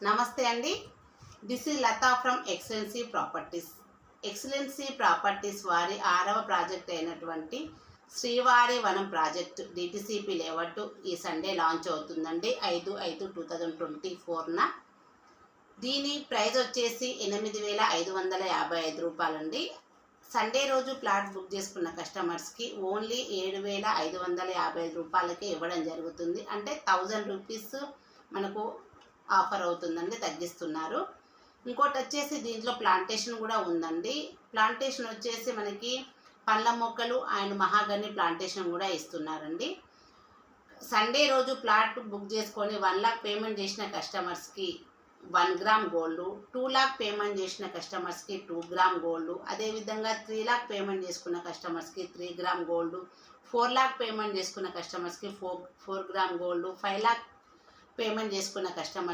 నమస్తే అండి. This is Latha from excellency properties. Excellency properties వారి 6వ ప్రాజెక్ట్ అయినటువంటి Srivari Vanam project DTCP layout ఈ సండే లాంచ్ అవుతుందండి. 5/5/2024న. దీని ప్రైస్ వచ్చేసి 8,555 రూపాయలండి. సండే రోజు ప్లాట్ బుక్ చేసుకున్న కస్టమర్స్కి ఓన్లీ 7,555 రూపాయలకే ఇవ్వడం జరుగుతుంది. అంటే 1000 రూపీస్ మనకు ఆఫర్ అవుతుందండి, తగ్గిస్తున్నారు. ఇంకోటి వచ్చేసి దీంట్లో ప్లాంటేషన్ కూడా ఉందండి. ప్లాంటేషన్ వచ్చేసి మనకి పళ్ళ మొక్కలు అండ్ మహాగని ప్లాంటేషన్ కూడా ఇస్తున్నారండి. సండే రోజు ప్లాట్ బుక్ చేసుకొని 1 లాక్ పేమెంట్ చేసిన కస్టమర్స్కి 1 గ్రామ్ గోల్డ్, 2 లాక్ పేమెంట్ చేసిన కస్టమర్స్కి 2 గ్రామ్ గోల్డ్, అదేవిధంగా 3 లాక్ పేమెంట్ చేసుకున్న కస్టమర్స్కి 3 గ్రామ్ గోల్డ్, 4 లాక్ పేమెంట్ చేసుకున్న కస్టమర్స్కి 4 గ్రామ్ గోల్డ్, 5 లాక్ పేమెంట్ చేసుకున్న కస్టమర్